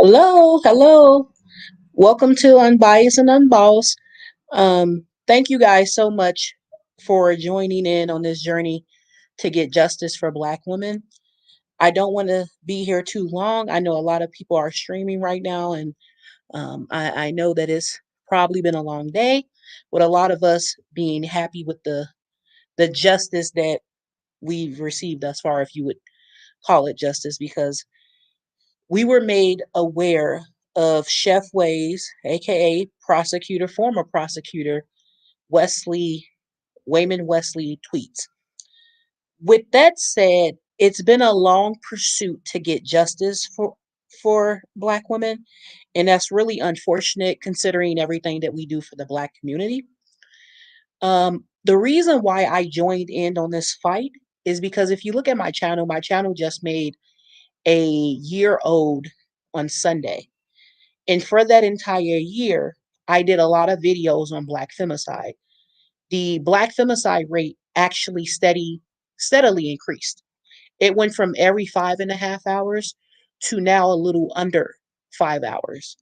Hello, hello. Welcome to Unbiased and Unbossed. Thank you guys so much for joining in on this journey to get justice for Black women. I don't want to be here too long. I know a lot of people are streaming right now, and I know that it's probably been a long day, with a lot of us being happy with the justice that we've received thus far, if you would call it justice, because we were made aware of Chef Ways, aka prosecutor, former prosecutor Wesley, Wayman Wesley tweets. With that said, it's been a long pursuit to get justice for Black women, and that's really unfortunate considering everything that we do for the Black community. The reason why I joined in on this fight is because if you look at my channel just made a year old on Sunday. And for that entire year, I did a lot of videos on Black femicide. The Black femicide rate actually steadily increased. It went from every 5.5 hours to now a little under 5 hours.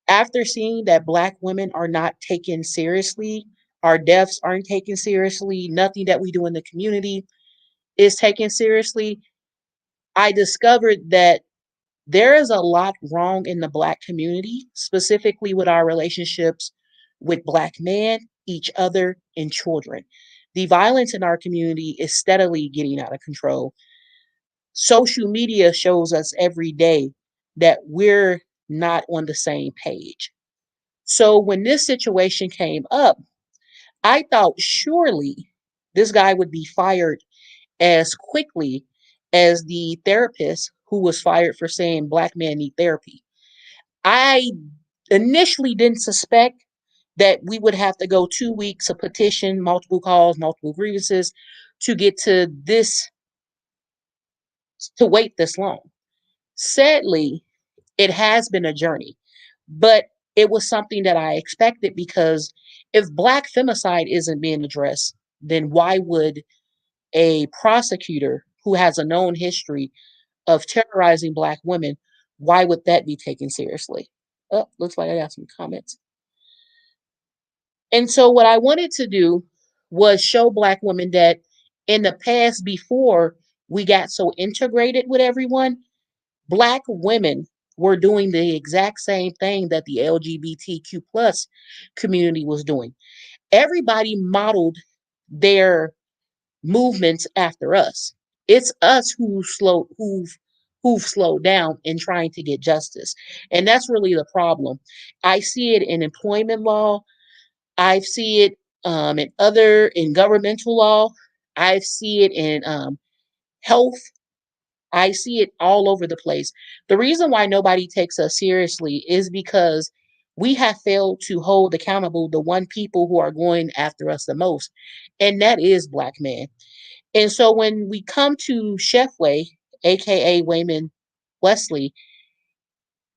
After seeing that Black women are not taken seriously, our deaths aren't taken seriously, nothing that we do in the community is taken seriously, I discovered that there is a lot wrong in the Black community, specifically with our relationships with Black men, each other, and children. The violence in our community is steadily getting out of control. Social media shows us every day that we're not on the same page. So when this situation came up, I thought surely this guy would be fired as quickly as the therapist who was fired for saying Black men need therapy. I initially didn't suspect that we would have to go 2 weeks, a petition, multiple calls, multiple grievances to get to this, to wait this long. Sadly, it has been a journey, but it was something that I expected because if Black femicide isn't being addressed, then why would a prosecutor who has a known history of terrorizing Black women, why would that be taken seriously? Oh, looks like I got some comments. And so, what I wanted to do was show Black women that in the past, before we got so integrated with everyone, Black women were doing the exact same thing that the LGBTQ plus community was doing. Everybody modeled their movements after us. It's us who've slowed down in trying to get justice. And that's really the problem. I see it in employment law. I see it in governmental law. I see it in health. I see it all over the place. The reason why nobody takes us seriously is because we have failed to hold accountable the one people who are going after us the most, and that is Black men. And so when we come to Chefway, aka Wayman Wesley,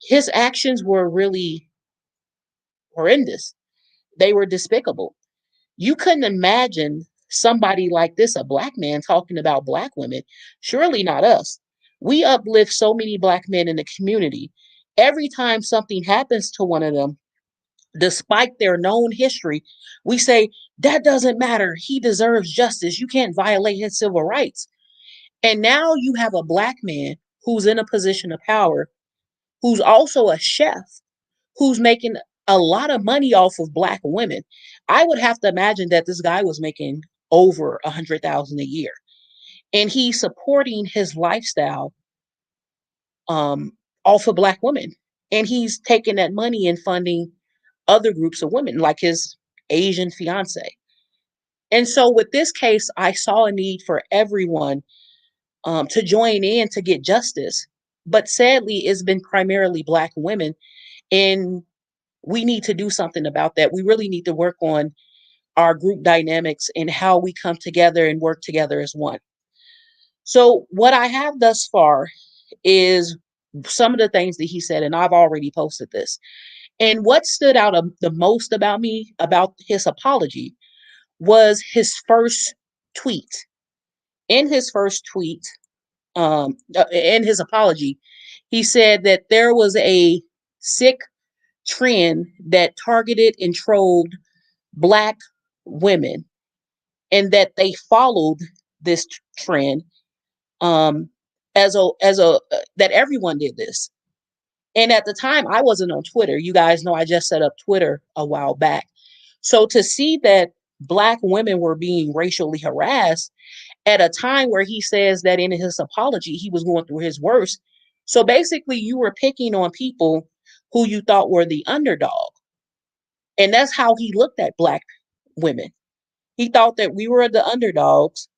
his actions were really horrendous. They were despicable. You couldn't imagine somebody like this, a Black man, talking about Black women. Surely not us. We uplift so many Black men in the community. Every time something happens to one of them, despite their known history, we say, that doesn't matter. He deserves justice. You can't violate his civil rights. And now you have a Black man who's in a position of power, who's also a chef, who's making a lot of money off of Black women. I would have to imagine that this guy was making over 100,000 a year, and he's supporting his lifestyle um, off of Black women, and he's taking that money and funding other groups of women, like his Asian fiance. And so, with this case, I saw a need for everyone to join in to get justice. But sadly, it's been primarily Black women, and we need to do something about that. We really need to work on our group dynamics and how we come together and work together as one. So, what I have thus far is some of the things that he said, and I've already posted this. And what stood out the most about me about his apology was his first tweet. In his first tweet, in his apology, He said that there was a sick trend that targeted and trolled Black women, and that they followed this trend, um, as a that everyone did this. And at the time, I wasn't on Twitter. You guys know I just set up Twitter a while back. So to see that Black women were being racially harassed at a time where he says that in his apology, he was going through his worst. So basically, you were picking on people who you thought were the underdog. And that's how he looked at Black women. He thought that we were the underdogs.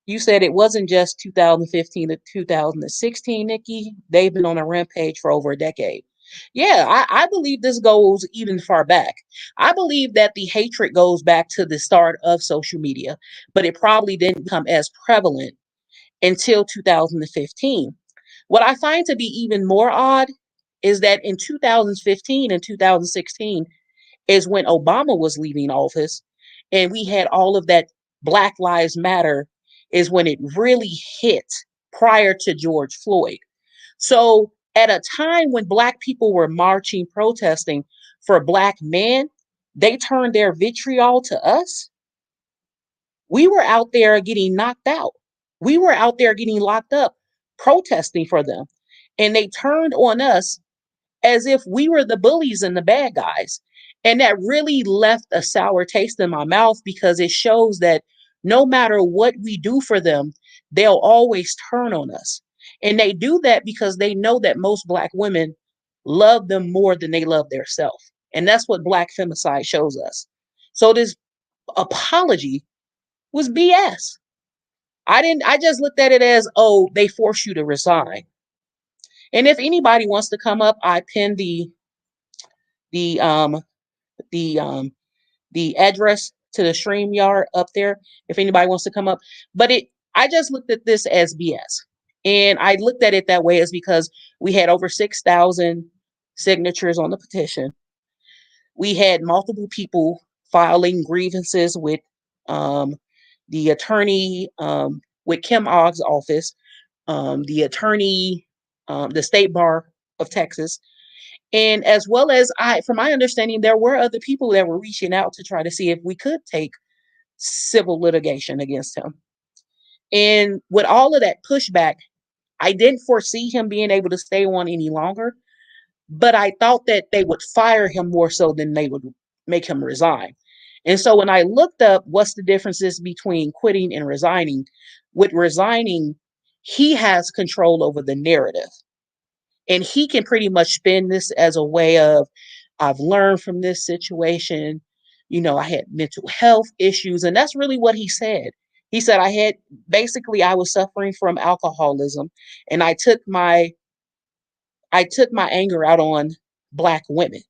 You said it wasn't just 2015 to 2016, Nikki. They've been on a rampage for over a decade. Yeah, I believe this goes even far back. I believe that the hatred goes back to the start of social media, but it probably didn't become as prevalent until 2015. What I find to be even more odd is that in 2015 and 2016 is when Obama was leaving office, and we had all of that Black Lives Matter is when it really hit prior to George Floyd. So at a time when Black people were marching, protesting for Black men, they turned their vitriol to us. We were out there getting knocked out. We were out there getting locked up, protesting for them. And they turned on us as if we were the bullies and the bad guys. And that really left a sour taste in my mouth, because it shows that no matter what we do for them, they'll always turn on us. And they do that because they know that most Black women love them more than they love their self. And that's what Black femicide shows us. So this apology was BS. I just looked at it as, oh, they force you to resign. And if anybody wants to come up, I pinned the um the um the address to the stream yard up there if anybody wants to come up. But I just looked at this as BS. And I looked at it that way is because we had over 6,000 signatures on the petition. We had multiple people filing grievances with um, the attorney, with Kim Ogg's office, the attorney, the State Bar of Texas, and as well as from my understanding, there were other people that were reaching out to try to see if we could take civil litigation against him. And with all of that pushback, I didn't foresee him being able to stay on any longer, but I thought that they would fire him more so than they would make him resign. And so when I looked up what's the differences between quitting and resigning, with resigning, he has control over the narrative. And he can pretty much spin this as a way of, I've learned from this situation. I had mental health issues. And that's really what he said. He said, I was suffering from alcoholism, and I took my anger out on Black women.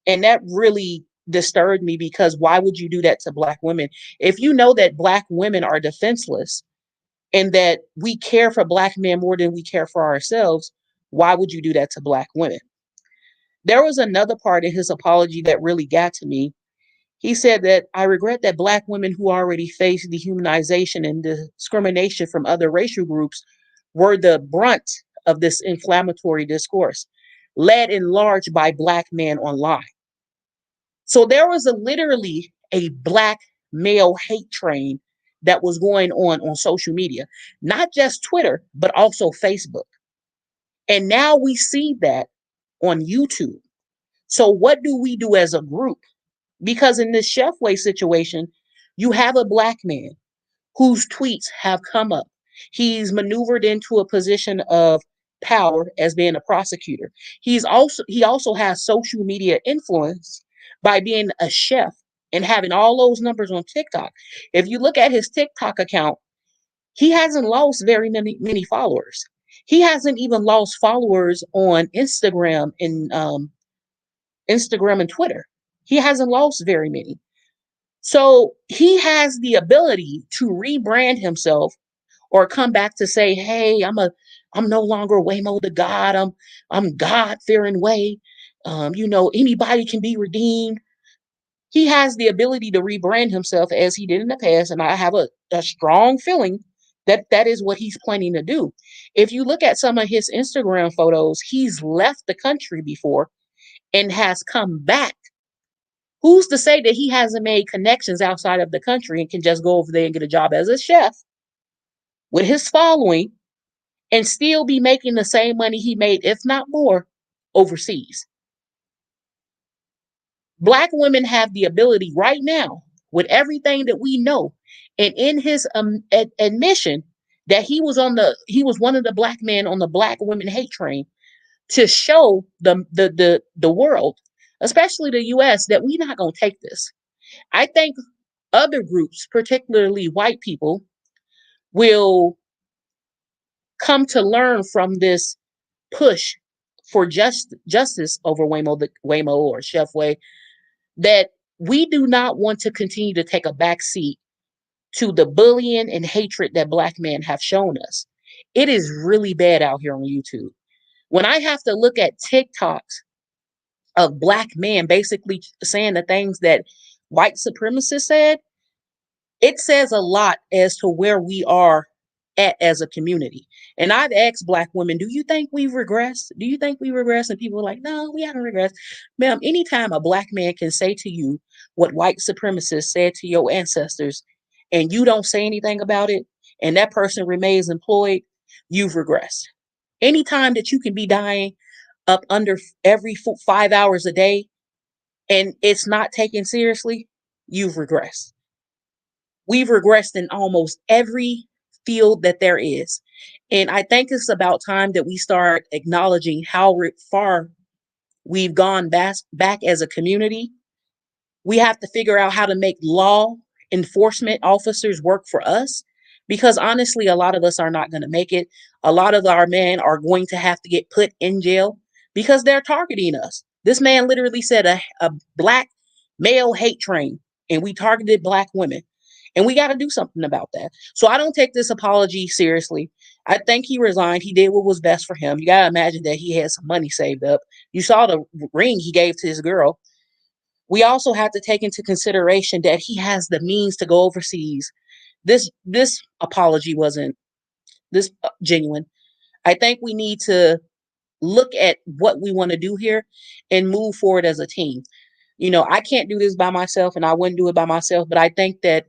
And that really disturbed me, because why would you do that to Black women? If you know that Black women are defenseless and that we care for Black men more than we care for ourselves, why would you do that to Black women? There was another part in his apology that really got to me. He said that I regret that Black women who already face dehumanization and discrimination from other racial groups were the brunt of this inflammatory discourse, led in large by Black men online. So there was literally a Black male hate train that was going on social media, not just Twitter, but also Facebook. And now we see that on YouTube. So what do we do as a group? Because in this Chefway situation, you have a Black man whose tweets have come up. He's maneuvered into a position of power as being a prosecutor. He also has social media influence by being a chef and having all those numbers on TikTok. If you look at his TikTok account, he hasn't lost very many followers. He hasn't even lost followers on Instagram and Twitter. He hasn't lost very many. So he has the ability to rebrand himself or come back to say, "Hey, I'm no longer Waymond the God. I'm God fearing Way. Anybody can be redeemed." He has the ability to rebrand himself as he did in the past, and I have a strong feeling That is what he's planning to do. If you look at some of his Instagram photos, he's left the country before and has come back. Who's to say that he hasn't made connections outside of the country and can just go over there and get a job as a chef with his following and still be making the same money he made, if not more, overseas? Black women have the ability right now, with everything that we know, and in his admission that he was one of the black men on the black women hate train, to show the world, especially the US, that we're not going to take this. I think other groups, particularly white people, will come to learn from this push for justice over Waymo or Chef Way, that we do not want to continue to take a back seat to the bullying and hatred that black men have shown us. It is really bad out here on YouTube. When I have to look at TikToks of black men basically saying the things that white supremacists said, it says a lot as to where we are at as a community. And I've asked black women, do you think we've regressed? Do you think we regressed? And people are like, no, we haven't regressed. Ma'am, anytime a black man can say to you what white supremacists said to your ancestors and you don't say anything about it, and that person remains employed, you've regressed. Anytime that you can be dying up under every 5 hours a day and it's not taken seriously, you've regressed. We've regressed in almost every field that there is. And I think it's about time that we start acknowledging how far we've gone back as a community. We have to figure out how to make law enforcement officers work for us, because honestly, a lot of us are not going to make it. A lot of our men are going to have to get put in jail because they're targeting us. This man literally said a black male hate train, and we targeted black women. And we got to do something about that. So I don't take this apology seriously. I think he resigned. He did what was best for him. You got to imagine that he had some money saved up. You saw the ring he gave to his girl. We also have to take into consideration that he has the means to go overseas. This apology wasn't this genuine. I think we need to look at what we want to do here and move forward as a team. I can't do this by myself, and I wouldn't do it by myself, but I think that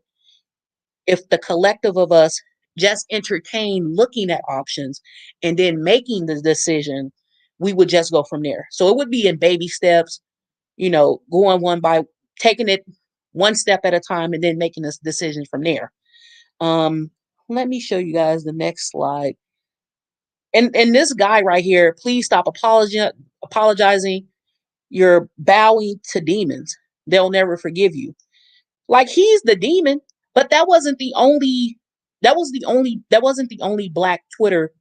if the collective of us just entertain looking at options and then making the decision, we would just go from there. So it would be in baby steps, going one by, taking it one step at a time and then making this decision from there. Let me show you guys the next slide. And this guy right here, please stop apologizing. You're bowing to demons. They'll never forgive you. Like, he's the demon, but that wasn't the only black Twitter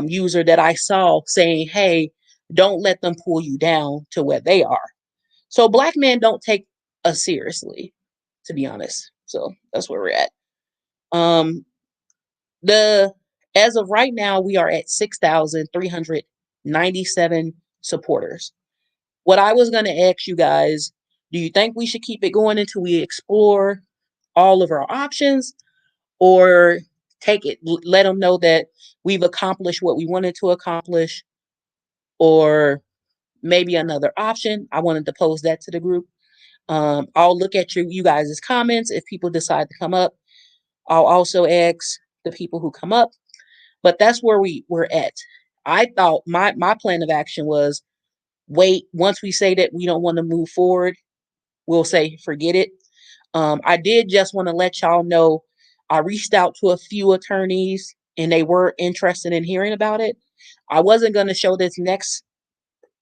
user that I saw saying, hey, don't let them pull you down to where they are. So black men don't take us seriously, to be honest. So that's where we're at. The As of right now, we are at 6,397 supporters. What I was going to ask you guys, do you think we should keep it going until we explore all of our options, or take it, let them know that we've accomplished what we wanted to accomplish, or maybe another option? I wanted to pose that to the group. I'll look at you guys' comments if people decide to come up. I'll also ask the people who come up, but that's where we're at. I thought my plan of action was wait, once we say that we don't want to move forward, we'll say forget it. I did just want to let y'all know I reached out to a few attorneys and they were interested in hearing about it. I wasn't going to show this next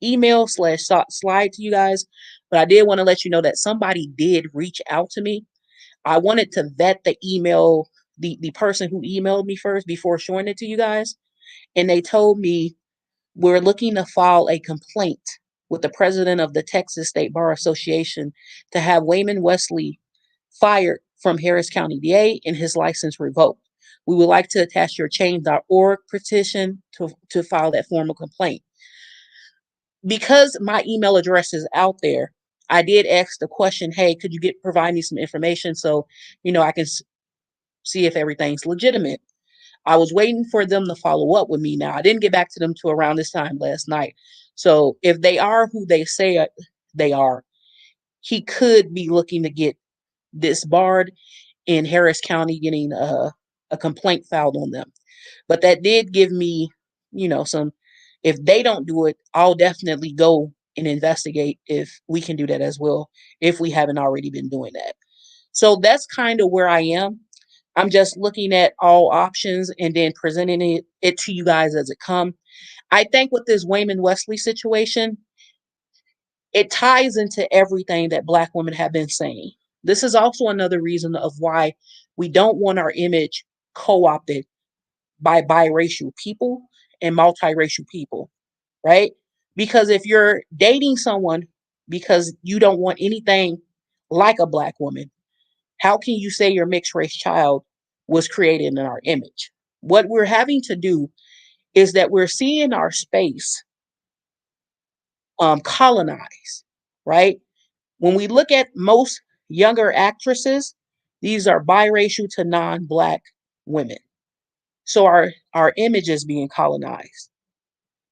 email / slide to you guys, but I did want to let you know that somebody did reach out to me. I wanted to vet the email, the person who emailed me first before showing it to you guys. And they told me, we're looking to file a complaint with the president of the Texas State Bar Association to have Wayman Wesley fired from Harris County DA and his license revoked. We would like to attach your change.org petition to file that formal complaint. Because my email address is out there, I did ask the question, hey, could you provide me some information so I can see if everything's legitimate. I was waiting for them to follow up with me. Now, I didn't get back to them till around this time last night. So if they are who they say they are, he could be looking to get disbarred in Harris County, getting a complaint filed on them. But that did give me, some. If they don't do it, I'll definitely go and investigate if we can do that as well, if we haven't already been doing that. So that's kind of where I am. I'm just looking at all options and then presenting it to you guys as it comes. I think with this Wayman Wesley situation, it ties into everything that Black women have been saying. This is also another reason of why we don't want our image co-opted by biracial people and multiracial people, right? Because if you're dating someone because you don't want anything like a Black woman, how can you say your mixed race child was created in our image? What we're having to do is that we're seeing our space colonized, right? When we look at most younger actresses, these are biracial to non-Black women. So our image is being colonized.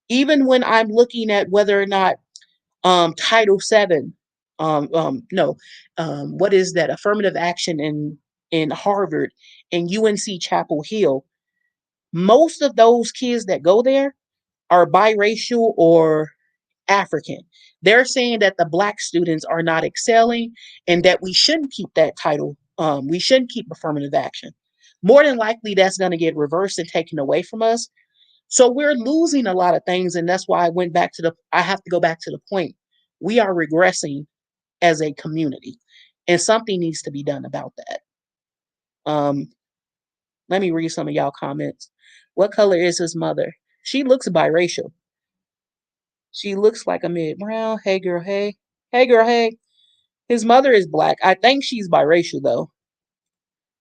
Even when I'm looking at whether or not Title VII, no, what is that? Affirmative action in Harvard and UNC Chapel Hill. Most of those kids that go there are biracial or African. They're saying that the Black students are not excelling and that we shouldn't keep that title. We shouldn't keep affirmative action. More than likely, that's going to get reversed and taken away from us. So we're losing a lot of things. And that's why I have to go back to the point. We are regressing as a community and something needs to be done about that. Um, Let me read some of y'all comments. What color is his mother? She looks biracial. She looks like a mid brown. Hey girl, hey. Hey girl, hey. His mother is Black. I think she's biracial though.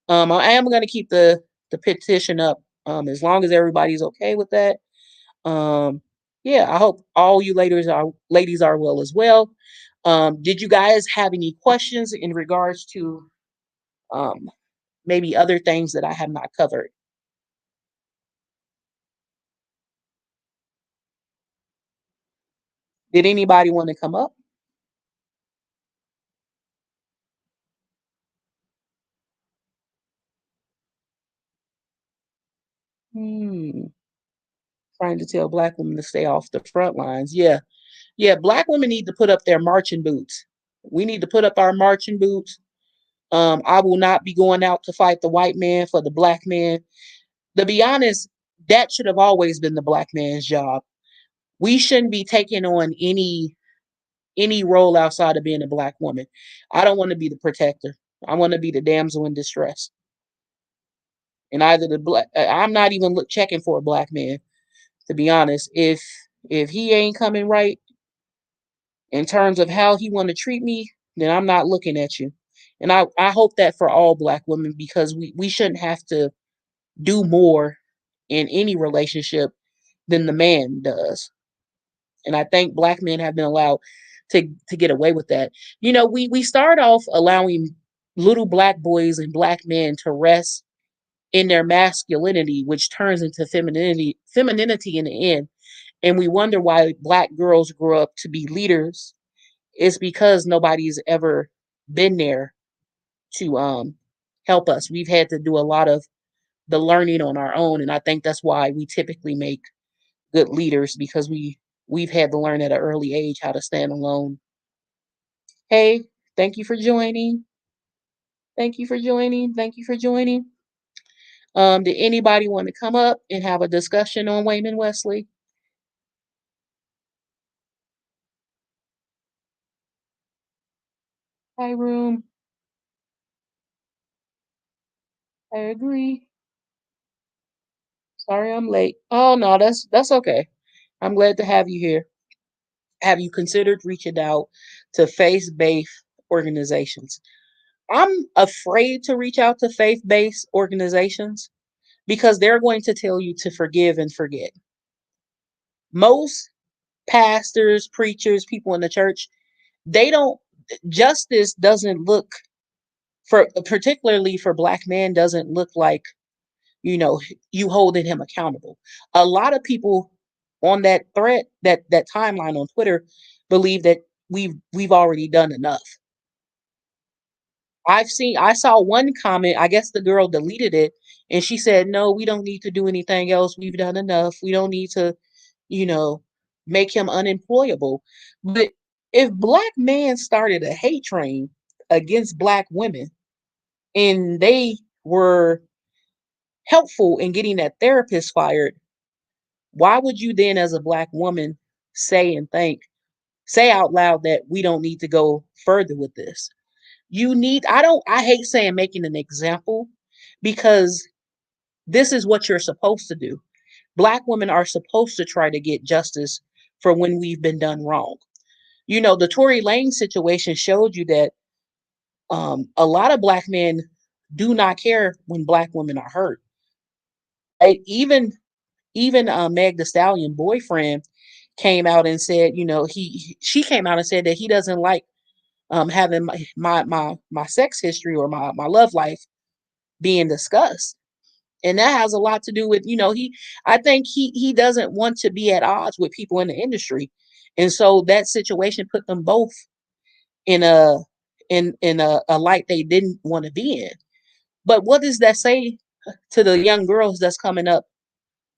I am gonna keep the petition up as long as everybody's okay with that. Um, yeah, I hope all you ladies are well as well. Did you guys have any questions in regards to um maybe other things that I have not covered? Did anybody want to come up? Hmm. Trying to tell Black women to stay off the front lines. Yeah. Yeah, Black women need to put up their marching boots. We need to put up our marching boots. I will not be going out to fight the white man for the Black man. To be honest, that should have always been the Black man's job. We shouldn't be taking on any role outside of being a Black woman. I don't want to be the protector. I want to be the damsel in distress. And either I'm not even checking for a Black man. To be honest, if he ain't coming right in terms of how he want to treat me, then I'm not looking at you. And I hope that for all Black women, because we shouldn't have to do more in any relationship than the man does. And I think Black men have been allowed to get away with that. We start off allowing little Black boys and Black men to rest in their masculinity, which turns into femininity in the end. And we wonder why Black girls grow up to be leaders. It's because nobody's ever been there to help us. We've had to do a lot of the learning on our own, and I think that's why we typically make good leaders, because we've had to learn at an early age how to stand alone. Hey, thank you for joining. Thank you for joining. Thank you for joining. Did anybody want to come up and have a discussion on Wayman Wesley? Hi, room. I agree. Sorry I'm late. Oh no, that's okay. I'm glad to have you here. Have you considered reaching out to faith-based organizations? I'm afraid to reach out to faith-based organizations because they're going to tell you to forgive and forget. Most pastors, preachers, people in the church, they don't justice doesn't look for particularly for black men doesn't look like, you know, you holding him accountable. A lot of people on that thread, that timeline on Twitter, believe that we've already done enough. I saw one comment, I guess the girl deleted it, and she said, "No, we don't need to do anything else. We've done enough. We don't need to, you know, make him unemployable." But if black men started a hate train against black women and they were helpful in getting that therapist fired, why would you then, as a black woman, say out loud that we don't need to go further with this? I hate saying making an example, because this is what you're supposed to do. Black women are supposed to try to get justice for when we've been done wrong. You know, the Tory Lane situation showed you that a lot of black men do not care when black women are hurt. Even Meg the Stallion boyfriend came out and said, you know, she came out and said that he doesn't like having my sex history or my love life being discussed. And that has a lot to do with, you know, I think he doesn't want to be at odds with people in the industry. And so that situation put them both in a light they didn't want to be in. But what does that say to the young girls that's coming up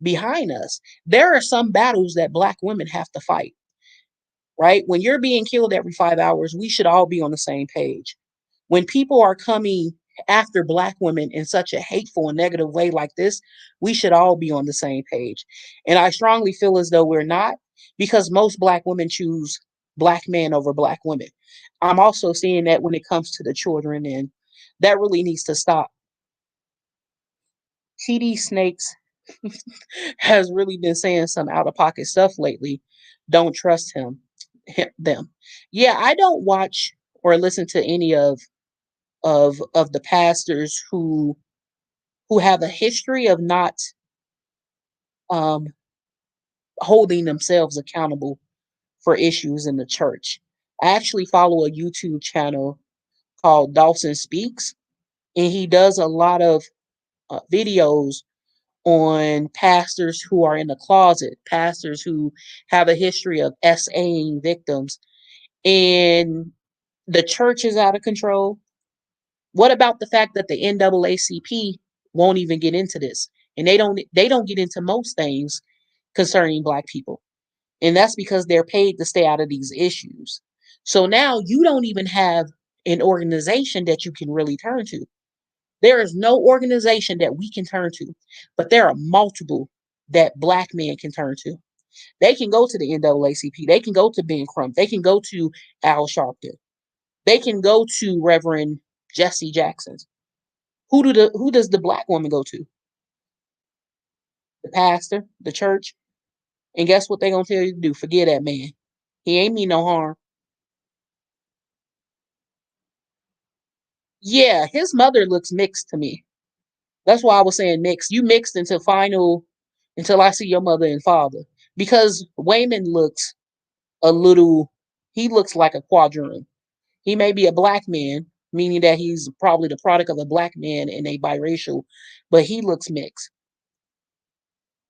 behind us? There are some battles that black women have to fight, right? When you're being killed every 5 hours, we should all be on the same page. When people are coming after black women in such a hateful and negative way like this, we should all be on the same page. And I strongly feel as though we're not, because most black women choose black men over black women. I'm also seeing that when it comes to the children, and that really needs to stop. TD Snakes has really been saying some out of pocket stuff lately. Don't trust them. Yeah, I don't watch or listen to any of the pastors who have a history of not um, holding themselves accountable for issues in the church. I actually follow a YouTube channel called Dawson Speaks, and he does a lot of videos on pastors who are in the closet, pastors who have a history of SAing victims, and the church is out of control. What about the fact that the NAACP won't even get into this, and they don't get into most things concerning black people, and that's because they're paid to stay out of these issues. So now you don't even have an organization that you can really turn to. There is no organization that we can turn to, but there are multiple that black men can turn to. They can go to the NAACP. They can go to Ben Crump. They can go to Al Sharpton. They can go to Reverend Jesse Jackson. Who does the black woman go to? The pastor, the church. And guess what they're gonna tell you to do? Forget that man. He ain't mean no harm. Yeah, his mother looks mixed to me. That's why I was saying mixed. You mixed until I see your mother and father. Because Wayman looks a little, he looks like a quadroon. He may be a black man, meaning that he's probably the product of a black man and a biracial, but he looks mixed.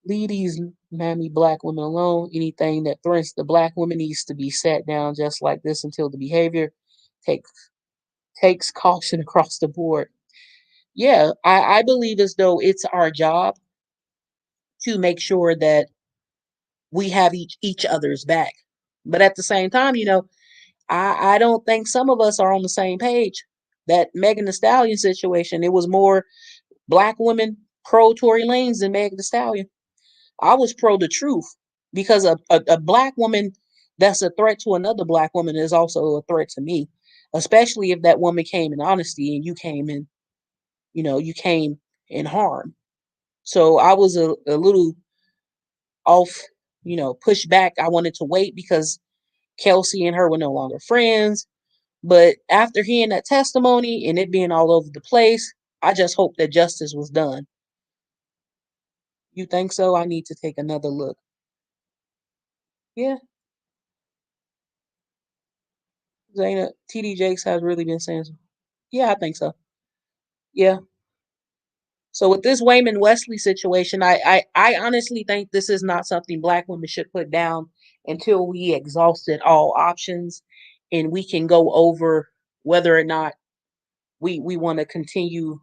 Leave these mammy black women alone. Anything that threatens the black woman needs to be sat down just like this until the behavior takes takes caution across the board. Yeah, I believe as though it's our job to make sure that we have each other's back. But at the same time, you know, I don't think some of us are on the same page. That Megan Thee Stallion situation, it was more black women pro Tory Lanez than Megan Thee Stallion. I was pro the truth, because a black woman that's a threat to another black woman is also a threat to me, especially if that woman came in honesty and you came in harm. So I was a little off, pushed back. I wanted to wait because Kelsey and her were no longer friends. But after hearing that testimony and it being all over the place, I just hope that justice was done. You think so? I need to take another look. Yeah, Zaina, TD Jakes has really been saying so. Yeah, I think so. Yeah. So with this Wayman Wesley situation, I honestly think this is not something Black women should put down until we exhausted all options and we can go over whether or not we want to continue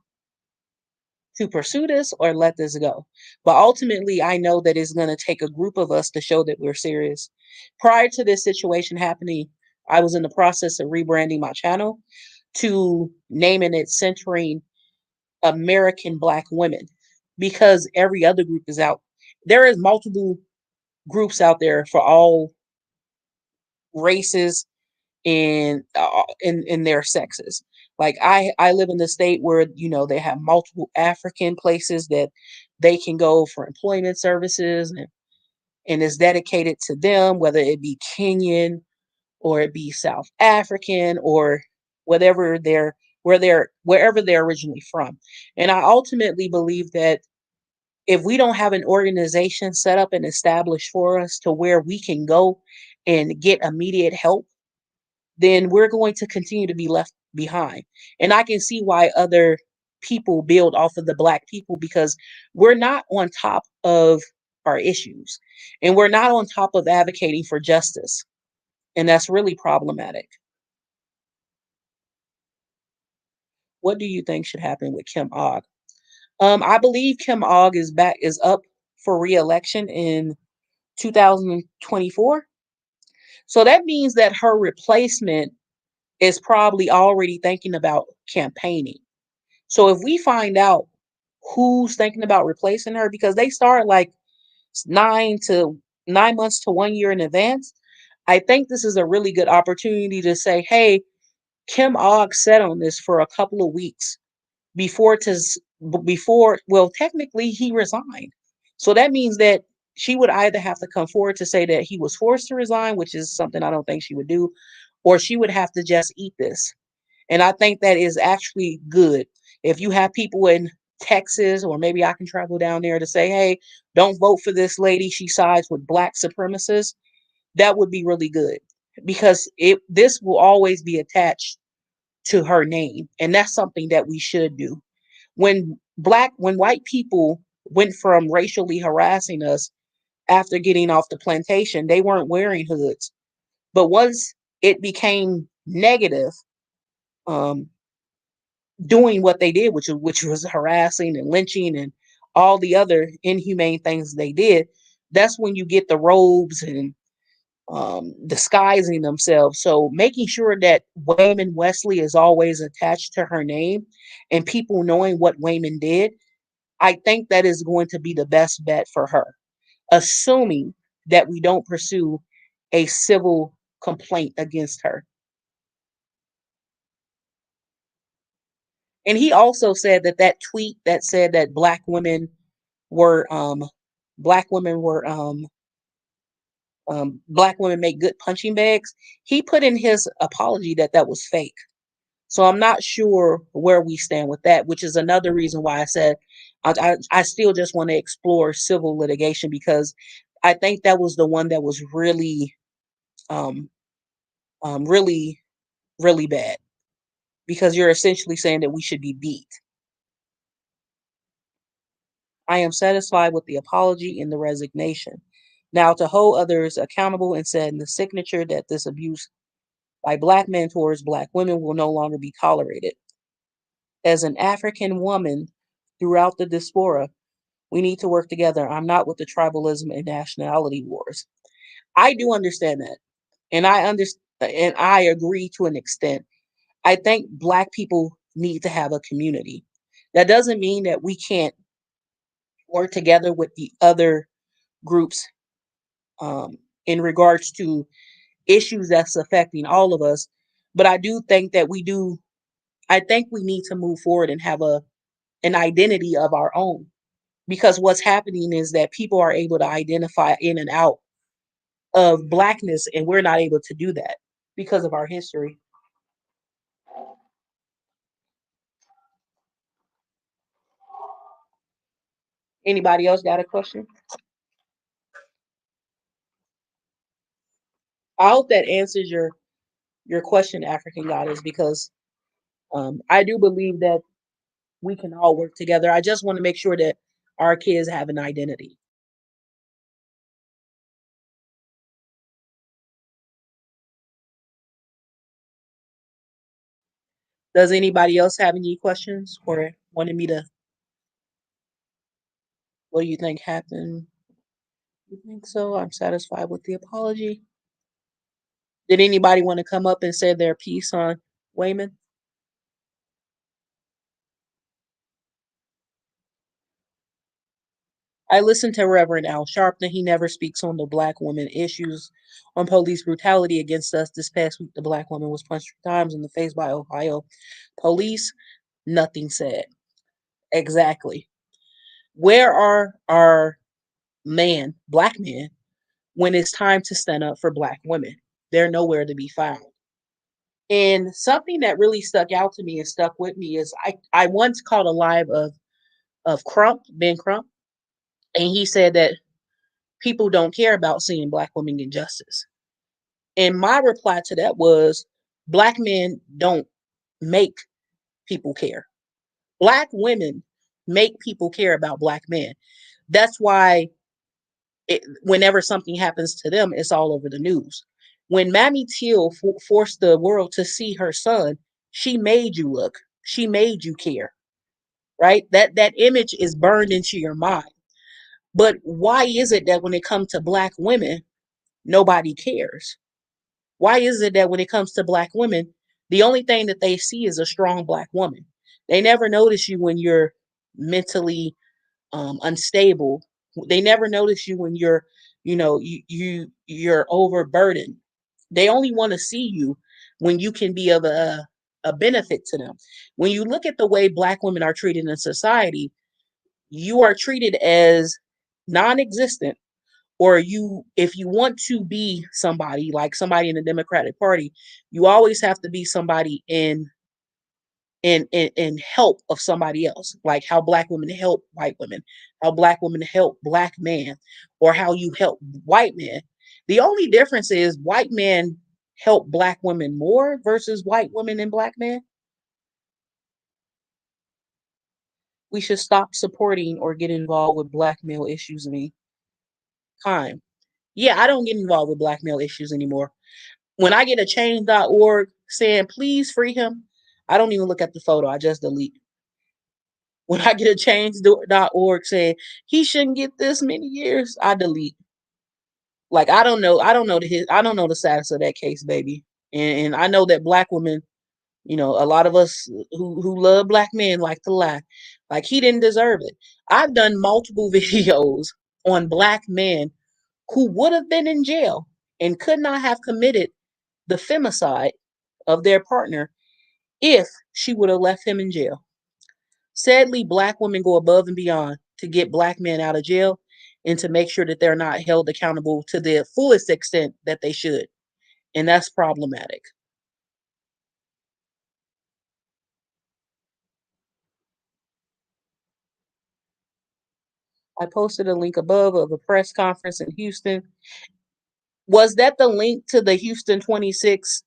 to pursue this or let this go. But ultimately, I know that it's going to take a group of us to show that we're serious. Prior to this situation happening, I was in the process of rebranding my channel to naming it Centering American Black Women because every other group is out. There is multiple groups out there for all races and in their sexes. Like I live in the state where they have multiple African places that they can go for employment services and is dedicated to them, whether it be Kenyan or it be South African or whatever wherever they're originally from. And I ultimately believe that if we don't have an organization set up and established for us to where we can go and get immediate help, then we're going to continue to be left behind. And I can see why other people build off of the Black people because we're not on top of our issues and we're not on top of advocating for justice. And that's really problematic. What do you think should happen with Kim Og? I believe Kim Og is up for re-election in 2024. So that means that her replacement is probably already thinking about campaigning. So if we find out who's thinking about replacing her, because they start like 9 months to 1 year in advance, I think this is a really good opportunity to say, hey, Kim Og sat on this for a couple of weeks before to before well technically he resigned. So that means that she would either have to come forward to say that he was forced to resign, which is something I don't think she would do, or she would have to just eat this. And I think that is actually good. If you have people in Texas, or maybe I can travel down there to say, hey, don't vote for this lady. She sides with Black supremacists. That would be really good because this will always be attached to her name. And that's something that we should do. When white people went from racially harassing us after getting off the plantation, they weren't wearing hoods. But once it became negative, um, doing what they did, which was harassing and lynching and all the other inhumane things they did, that's when you get the robes and disguising themselves. So making sure that Wayman Wesley is always attached to her name and people knowing what Wayman did, I think that is going to be the best bet for her, assuming that we don't pursue a civil complaint against her. And he also said that that tweet that said that were black women were black women make good punching bags. He put in his apology that that was fake. So I'm not sure where we stand with that, which is another reason why I said I still just want to explore civil litigation because I think that was the one that was really, um, really, really bad because you're essentially saying that we should be beat. I am satisfied with the apology and the resignation. Now, to hold others accountable and said in the signature that this abuse by Black men towards Black women will no longer be tolerated. As an African woman throughout the diaspora, we need to work together. I'm not with the tribalism and nationality wars. I do understand that. And I understand and I agree to an extent. I think Black people need to have a community. That doesn't mean that we can't work together with the other groups in regards to issues that's affecting all of us. But I do think that I think we need to move forward and have an identity of our own. Because what's happening is that people are able to identify in and out of Blackness, and we're not able to do that because of our history. Anybody else got a question? I hope that answers your question, African Goddess, because I do believe that we can all work together. I just want to make sure that our kids have an identity. Does anybody else have any questions or wanted me to, what do you think happened? You think so? I'm satisfied with the apology. Did anybody want to come up and say their piece on Wayman? I listened to Reverend Al Sharpton. He never speaks on the black woman issues on police brutality against us. This past week, the black woman was punched 3 times in the face by Ohio police. Nothing said. Exactly. Where are our black men, when it's time to stand up for black women? They're nowhere to be found. And something that really stuck out to me and stuck with me is I once caught a live of Ben Crump, and he said that people don't care about seeing black women get justice. And my reply to that was, black men don't make people care. Black women make people care about black men. That's why whenever something happens to them, it's all over the news. When Mammy Till forced the world to see her son, she made you look. She made you care, right? That image is burned into your mind. But why is it that when it comes to black women, nobody cares? Why is it that when it comes to black women, the only thing that they see is a strong black woman? They never notice you when you're mentally unstable. They never notice you when you're, you're overburdened. They only want to see you when you can be of a benefit to them. When you look at the way black women are treated in society, you are treated as non-existent, or you, if you want to be somebody like somebody in the Democratic Party, you always have to be somebody in help of somebody else, like how black women help white women, how black women help black men, or how you help white men. The only difference is white men help black women more versus white women and black men. We should stop supporting or get involved with black male issues any time. Yeah, I don't get involved with black male issues anymore. When I get a change.org saying please free him, I don't even look at the photo. I just delete. When I get a change.org saying he shouldn't get this many years, I delete. Like I don't know the status of that case, baby. And I know that black women, a lot of us who love black men like to lie. Like he didn't deserve it. I've done multiple videos on black men who would have been in jail and could not have committed the femicide of their partner if she would have left him in jail. Sadly, black women go above and beyond to get black men out of jail and to make sure that they're not held accountable to the fullest extent that they should. And that's problematic. I posted a link above of a press conference in Houston. Was that the link to the Houston 26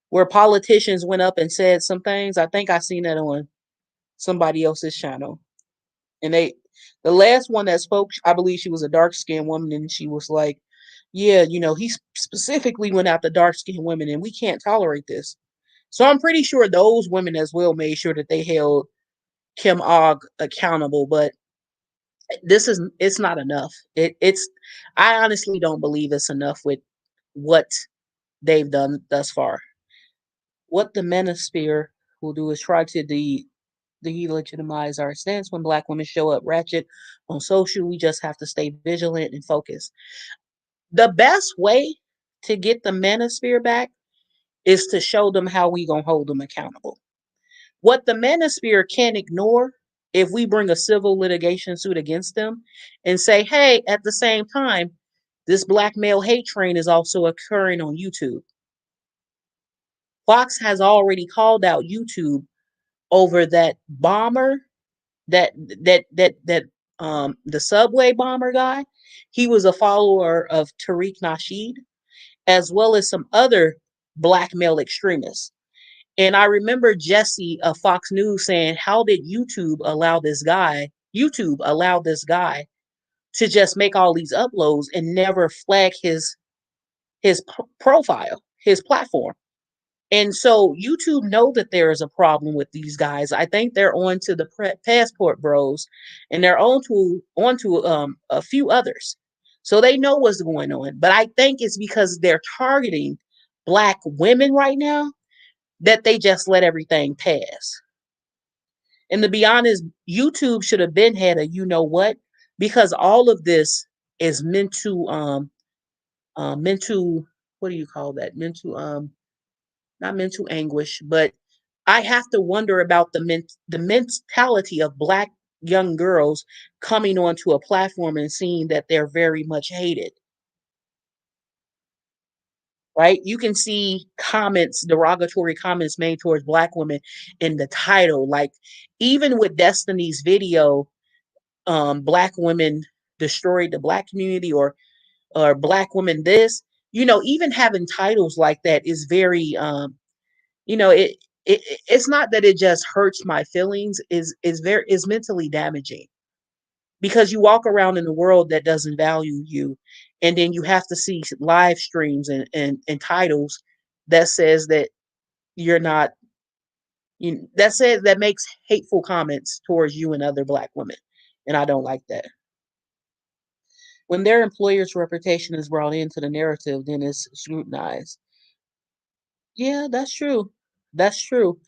where politicians went up and said some things? I think I seen that on somebody else's channel. And the last one that spoke, I believe she was a dark skinned woman, and she was like, yeah, he specifically went after dark skinned women, and we can't tolerate this. So I'm pretty sure those women as well made sure that they held Kim Og accountable. But it's not enough. I honestly don't believe it's enough with what they've done thus far. What the menosphere will do is try to delegitimize our stance when black women show up ratchet on social. We just have to stay vigilant and focused. The best way to get the manosphere back is to show them how we gonna hold them accountable. What the manosphere can't ignore, if we bring a civil litigation suit against them and say, hey, at the same time, this black male hate train is also occurring on YouTube. Fox has already called out YouTube over that bomber, that the subway bomber guy. He was a follower of Tariq Nasheed, as well as some other black male extremists. And I remember Jesse of Fox News saying, "How did YouTube allow this guy to just make all these uploads and never flag his profile, his platform?" And so YouTube know that there is a problem with these guys. I think they're on to the Passport Bros, and they're on to a few others. So they know what's going on. But I think it's because they're targeting black women right now that they just let everything pass. And to be honest, YouTube should have been had a you know what, because all of this is mental, what do you call that? Mental not mental anguish, but I have to wonder about the mentality of black young girls coming onto a platform and seeing that they're very much hated. Right? You can see comments, derogatory comments made towards black women in the title. Like even with Destiny's video, black women destroyed the black community, or black women this, even having titles like that is very you know, it's not that it just hurts my feelings, is mentally damaging, because you walk around in a world that doesn't value you, and then you have to see live streams and titles that says that you're not that says that makes hateful comments towards you and other black women, and I don't like that. When their employer's reputation is brought into the narrative, then it's scrutinized. Yeah, that's true. That's true.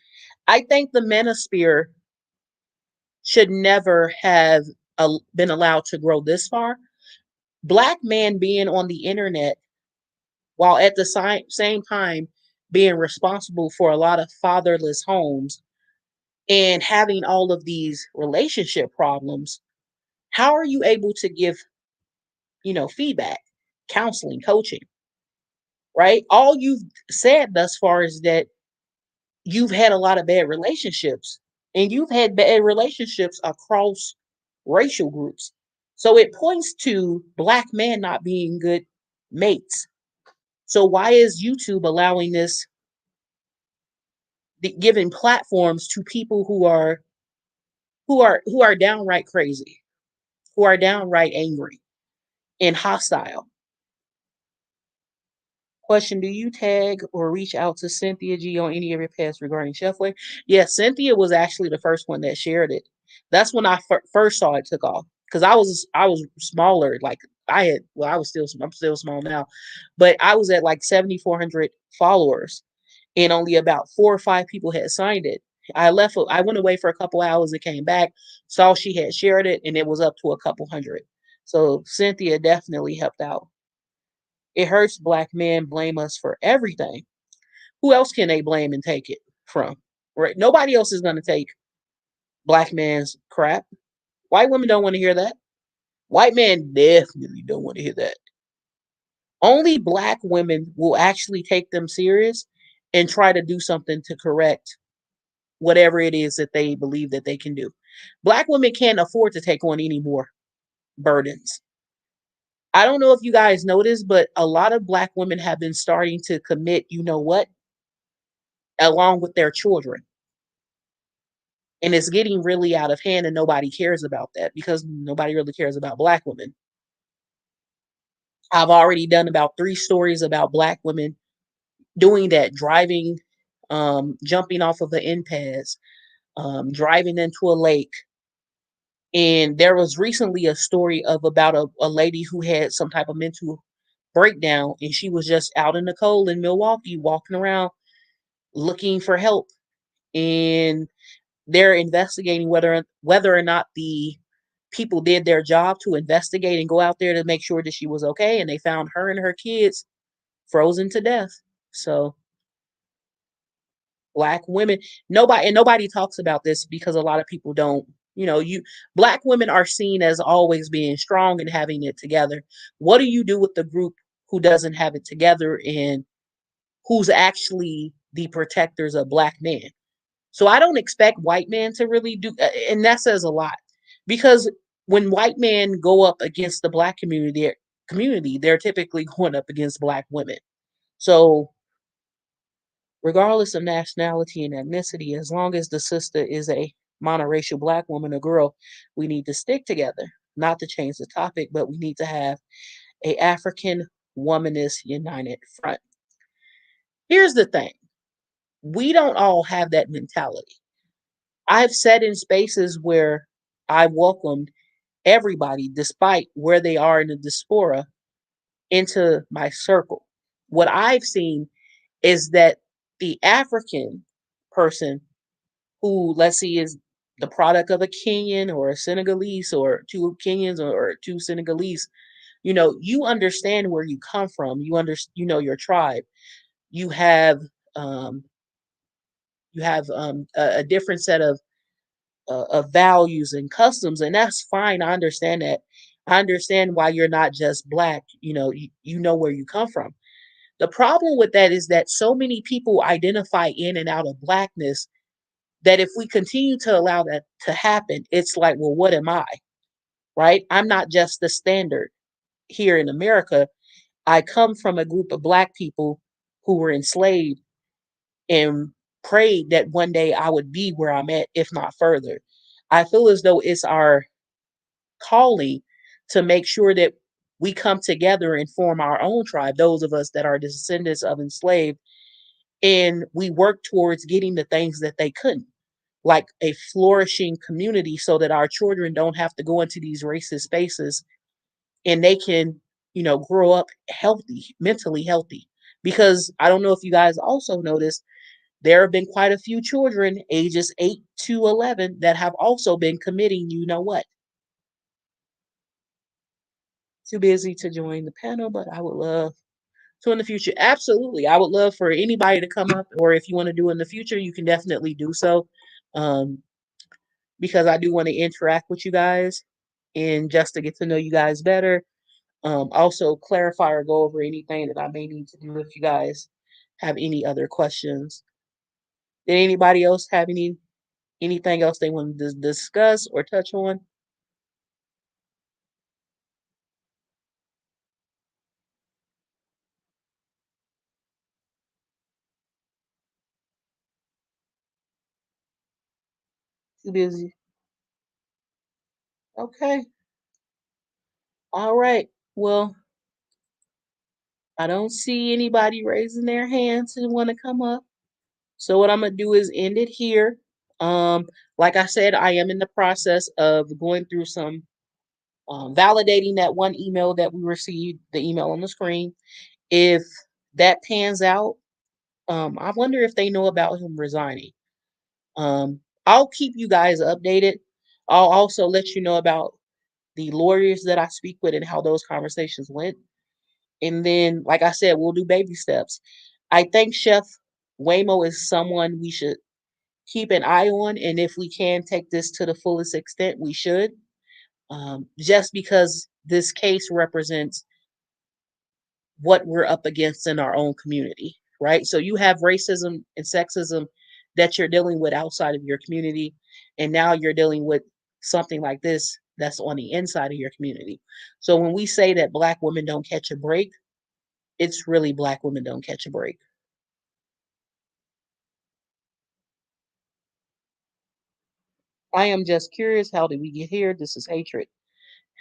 I think the menosphere should never have been allowed to grow this far. Black men being on the internet while at the same time being responsible for a lot of fatherless homes and having all of these relationship problems. How are you able to give, feedback, counseling, coaching, right? All you've said thus far is that you've had a lot of bad relationships, and you've had bad relationships across racial groups. So it points to black men not being good mates. So why is YouTube allowing this, giving platforms to people who are downright crazy, who are downright angry and hostile? Question: do you tag or reach out to Cynthia G on any of your posts regarding Chefway? Yeah, Cynthia was actually the first one that shared it. That's when I first saw it took off, because I was smaller. Like I was I'm still small now, but I was at like 7,400 followers, and only about 4 or 5 people had signed it. I went away for a couple hours and came back, saw she had shared it, and it was up to a couple hundred. So Cynthia definitely helped out. It hurts black men blame us for everything. Who else can they blame and take it from? Right? Nobody else is going to take black man's crap. White women don't want to hear that. White men definitely don't want to hear that. Only black women will actually take them serious and try to do something to correct whatever it is that they believe that they can do. Black women can't afford to take on any more burdens. I don't know if you guys noticed, but a lot of black women have been starting to commit, you know what, along with their children. And it's getting really out of hand, and nobody cares about that because nobody really cares about black women. I've already done about 3 stories about black women doing that, driving, jumping off of an impasse, driving into a lake. And there was recently a story of about a lady who had some type of mental breakdown, and she was just out in the cold in Milwaukee, walking around looking for help. And they're investigating whether or not the people did their job to investigate and go out there to make sure that she was okay. And they found her and her kids frozen to death. So black women, nobody talks about this because a lot of people don't. You black women are seen as always being strong and having it together. What do you do with the group who doesn't have it together and who's actually the protectors of black men? So I don't expect white men to really do, and that says a lot, because when white men go up against the black community, they're typically going up against black women. So regardless of nationality and ethnicity, as long as the sister is a monoracial black woman or girl, we need to stick together. Not to change the topic, but we need to have a African womanist united front. Here's the thing. We don't all have that mentality. I've sat in spaces where I welcomed everybody, despite where they are in the diaspora, into my circle. What I've seen is that the African person who, let's see, is the product of a Kenyan or a Senegalese or two Kenyans or two Senegalese, you understand where you come from. You know your tribe. You have um, a different set of values and customs, and that's fine. I understand that. I understand why you're not just black. You know where you come from. The problem with that is that so many people identify in and out of blackness that if we continue to allow that to happen, it's like, well, what am I? Right? I'm not just the standard here in America. I come from a group of black people who were enslaved and prayed that one day I would be where I'm at, if not further. I feel as though it's our calling to make sure that we come together and form our own tribe, those of us that are descendants of enslaved, and we work towards getting the things that they couldn't, like a flourishing community so that our children don't have to go into these racist spaces and they can, grow up healthy, mentally healthy. Because I don't know if you guys also noticed, there have been quite a few children ages 8 to 11 that have also been committing, you know what? Too busy to join the panel, but I would love to in the future. Absolutely. I would love for anybody to come up, or if you want to do in the future, you can definitely do so. Um, because I do want to interact with you guys and just to get to know you guys better. Also clarify or go over anything that I may need to do if you guys have any other questions. Did anybody else have anything else they wanted to discuss or touch on? Too busy. Okay. All right. Well, I don't see anybody raising their hands and want to come up. So what I'm gonna do is end it here. Like I said, I am in the process of going through some validating that one email that we received, the email on the screen. If that pans out, I wonder if they know about him resigning. I'll keep you guys updated. I'll also let you know about the lawyers that I speak with and how those conversations went. And then, like I said, we'll do baby steps. I think Chef Waymo is someone we should keep an eye on. And if we can take this to the fullest extent, we should. Just because this case represents what we're up against in our own community, right? So you have racism and sexism that you're dealing with outside of your community, and now you're dealing with something like this that's on the inside of your community. So when we say that black women don't catch a break, it's really black women don't catch a break. I am just curious, how did we get here? This is hatred.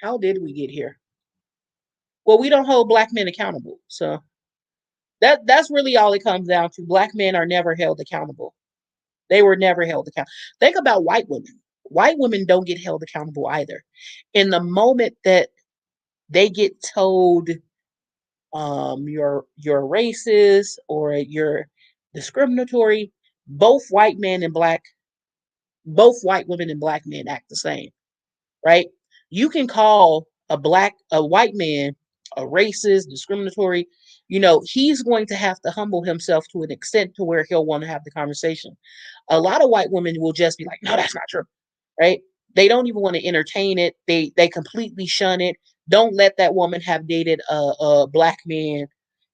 How did we get here? Well, we don't hold black men accountable. So that's really all it comes down to. Black men are never held accountable. They were never held accountable. Think about white women. White women don't get held accountable either. In the moment that they get told you're racist or you're discriminatory, both white men and black, both white women and black men act the same, right? You can call a white man a racist, discriminatory. He's going to have to humble himself to an extent to where he'll want to have the conversation. A lot of white women will just be like, no, that's not true, right? They don't even want to entertain it. They completely shun it. Don't let that woman have dated a black man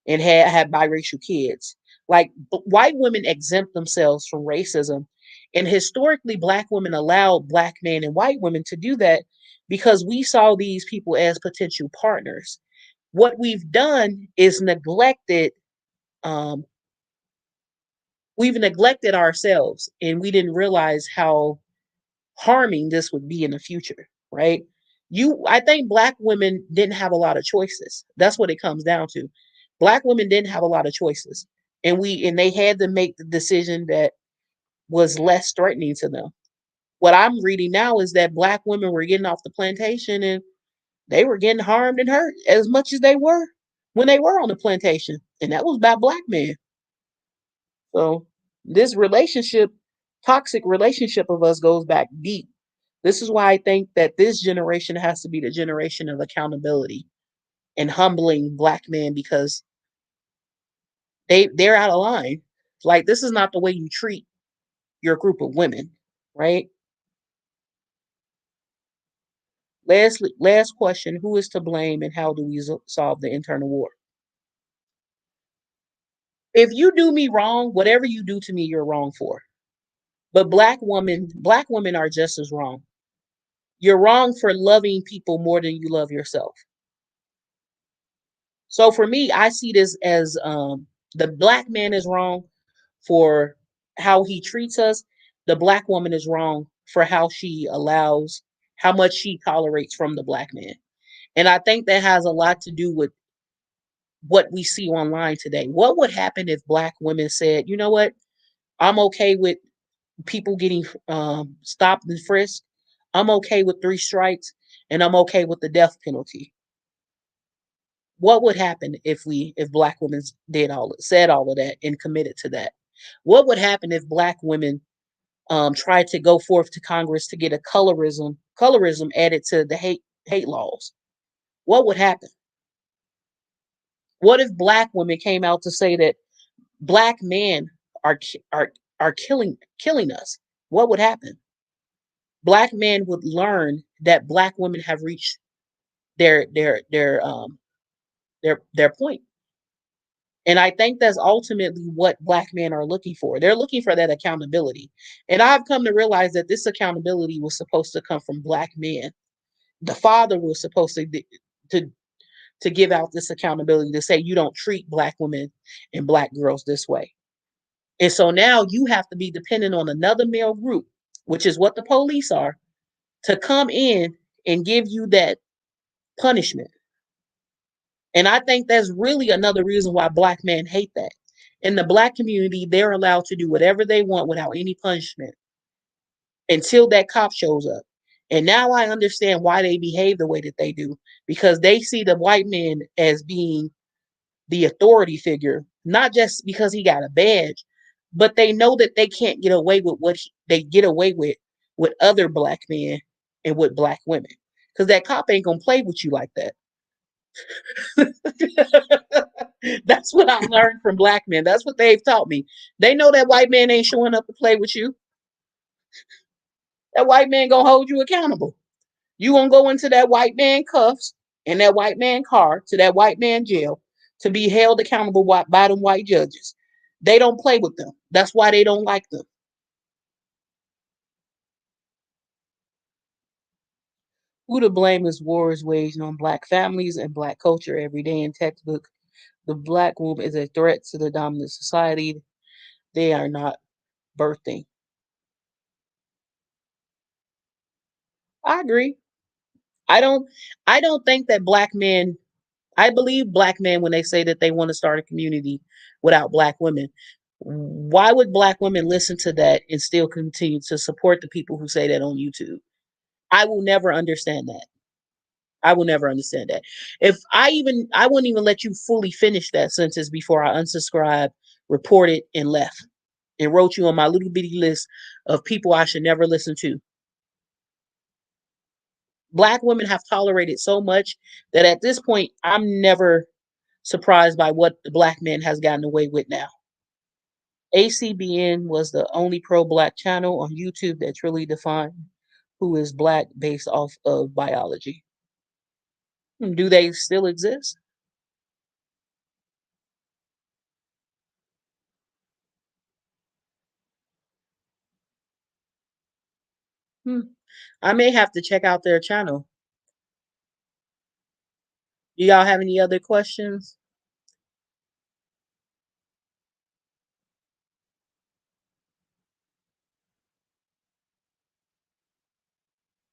and had biracial kids. Like white women exempt themselves from racism, and historically, black women allowed black men and white women to do that because we saw these people as potential partners. What we've done is neglected um, we've neglected ourselves and we didn't realize how harming this would be in the future, right? I think black women didn't have a lot of choices. That's what it comes down to. Black women didn't have a lot of choices. And they had to make the decision that was less threatening to them. What I'm reading now is that black women were getting off the plantation and they were getting harmed and hurt as much as they were when they were on the plantation. And that was by black men. So this relationship, toxic relationship of us goes back deep. This is why I think that this generation has to be the generation of accountability and humbling black men because they're out of line. Like this is not the way you treat your group of women, right? Last question, who is to blame and how do we solve the internal war? If you do me wrong, whatever you do to me, you're wrong for. But black women are just as wrong. You're wrong for loving people more than you love yourself. So for me, I see this as the black man is wrong for how he treats us. The black woman is wrong for how much she tolerates from the black man. And I think that has a lot to do with what we see online today. What would happen if black women said, you know what, I'm okay with people getting stopped and frisked. I'm okay with 3 strikes, and I'm okay with the death penalty. What would happen if black women said all of that and committed to that? What would happen if black women tried to go forth to Congress to get a colorism added to the hate laws? What would happen? What if black women came out to say that black men are killing us? What would happen? Black men would learn that black women have reached their their their um their point. And I think that's ultimately what black men are looking for. They're looking for that accountability. And I've come to realize that this accountability was supposed to come from black men. The father was supposed to to give out this accountability to say you don't treat black women and black girls this way. And so now you have to be dependent on another male group, which is what the police are, to come in and give you that punishment. And I think that's really another reason why black men hate that. In the black community, they're allowed to do whatever they want without any punishment until that cop shows up. And now I understand why they behave the way that they do because they see the white man as being the authority figure, not just because he got a badge, but they know that they can't get away with they get away with other black men and with black women because that cop ain't gonna play with you like that. That's what I learned from black men. That's what they've taught me. They know that white man ain't showing up to play with you. That white man gonna hold you accountable. You gonna go into that white man cuffs and that white man car to that white man jail to be held accountable by them white judges. They don't play with them. That's why they don't like them. Who to blame is wars waged on black families and black culture every day in textbook. The black womb is a threat to the dominant society. They are not birthing. I agree. I don't I don't think that black men I believe black men when they say that they want to start a community without black women. Why would black women listen to that and still continue to support the people who say that on YouTube? I will never understand that. I will never understand that. I wouldn't even let you fully finish that sentence before I unsubscribed, reported, and left. And wrote you on my little bitty list of people I should never listen to. Black women have tolerated so much that at this point, I'm never surprised by what the black man has gotten away with now. ACBN was the only pro black channel on YouTube that truly defined who is black based off of biology. Do they still exist? Hmm. I may have to check out their channel. Do y'all have any other questions?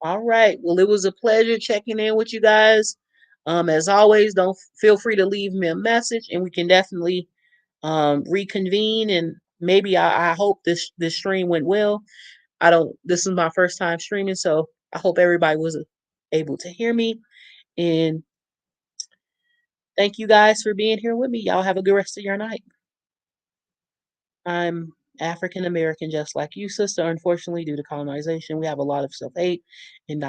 All right. Well, it was a pleasure checking in with you guys. As always, don't feel free to leave me a message, and we can definitely reconvene. And maybe I hope this stream went well. I don't. This is my first time streaming, so I hope everybody was able to hear me. And thank you guys for being here with me. Y'all have a good rest of your night. I'm African American, just like you, sister. Unfortunately, due to colonization, we have a lot of self hate and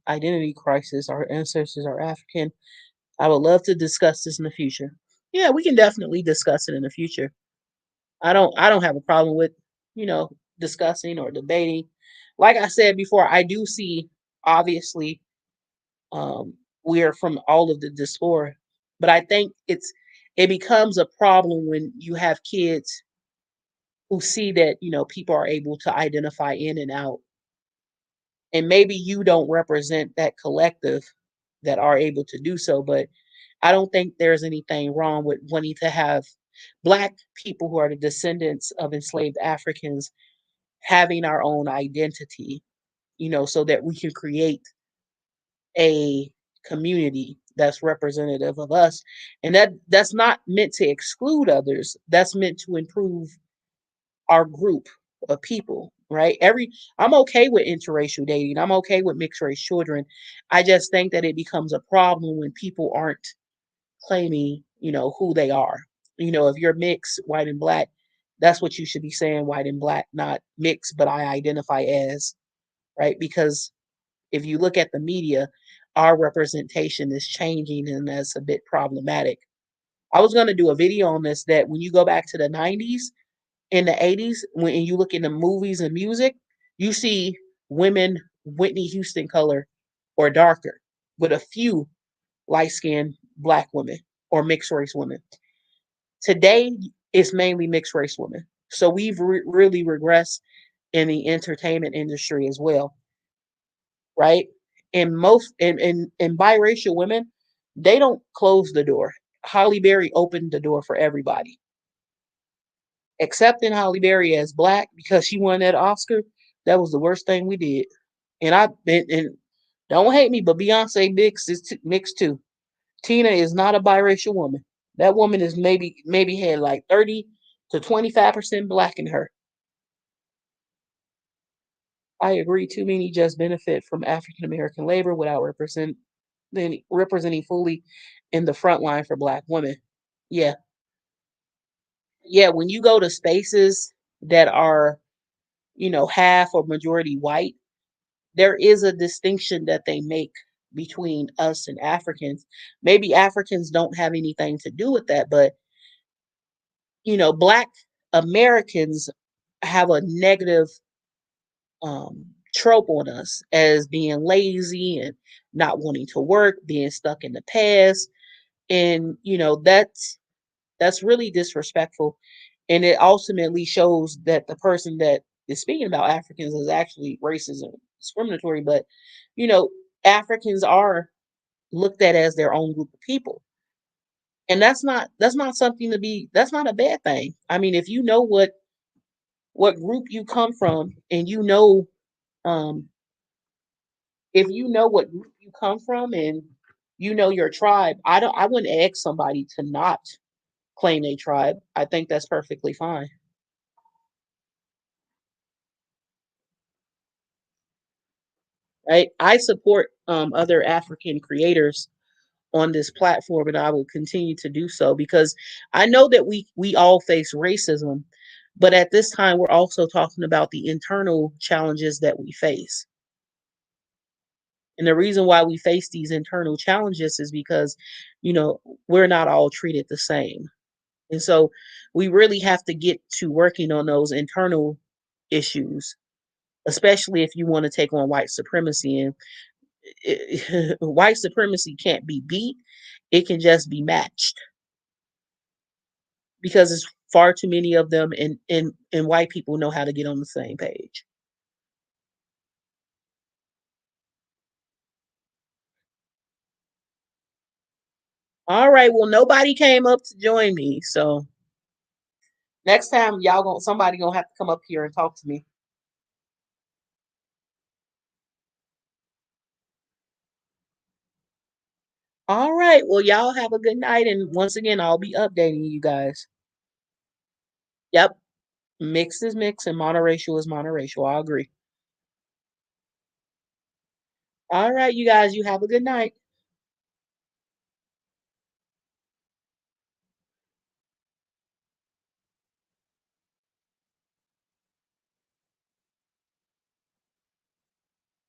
identity crisis. Our ancestors are African. I would love to discuss this in the future. Yeah, we can definitely discuss it in the future. I don't have a problem with, you know, discussing or debating. Like I said before, I do see obviously we are from all of the diaspora, but I think it becomes a problem when you have kids who see that, people are able to identify in and out. And maybe you don't represent that collective that are able to do so, but I don't think there's anything wrong with wanting to have Black people who are the descendants of enslaved Africans having our own identity, so that we can create a community that's representative of us. And that's not meant to exclude others. That's meant to improve our group of people, right? I'm okay with interracial dating. I'm okay with mixed race children. I just think that it becomes a problem when people aren't claiming, who they are. If you're mixed, white and Black, that's what you should be saying, white and Black, not mixed, but I identify as, right? Because if you look at the media, our representation is changing and that's a bit problematic. I was going to do a video on this that when you go back to the 90s, in the 80s, when you look in the movies and music, you see women Whitney Houston color or darker, with a few light skinned Black women or mixed race women. Today, it's mainly mixed race women. So we've really regressed in the entertainment industry as well, right? And most and biracial women, they don't close the door. Holly Berry opened the door for everybody. Accepting Holly Berry as Black because she won that Oscar, that was the worst thing we did. And don't hate me, but Beyonce mixed too. Tina is not a biracial woman. That woman is maybe had like 30 to 25% Black in her. I agree. Too many just benefit from African American labor without representing fully in the front line for Black women. Yeah, yeah. When you go to spaces that are, half or majority white, there is a distinction that they make between us and Africans. Maybe Africans don't have anything to do with that, but Black Americans have a negative trope on us as being lazy and not wanting to work, being stuck in the past, and that's really disrespectful, and it ultimately shows that the person that is speaking about Africans is actually racist and discriminatory. But you know, Africans are looked at as their own group of people, and that's not something to be. That's not a bad thing. I mean, if you know what group you come from, and um, if you know what group you come from, and your tribe, I wouldn't ask somebody to not claim a tribe. I think that's perfectly fine. Right? I support other African creators on this platform, and I will continue to do so because I know that we all face racism, but at this time we're also talking about the internal challenges that we face. And the reason why we face these internal challenges is because, we're not all treated the same. And so we really have to get to working on those internal issues, especially if you want to take on white supremacy. And white supremacy can't be beat, it can just be matched because it's far too many of them, and white people know how to get on the same page. All right, well, nobody came up to join me, so next time somebody gonna have to come up here and talk to me. All right. Well, y'all have a good night. And once again, I'll be updating you guys. Yep. Mixed is mixed and monoracial is monoracial. I agree. All right, you guys, you have a good night.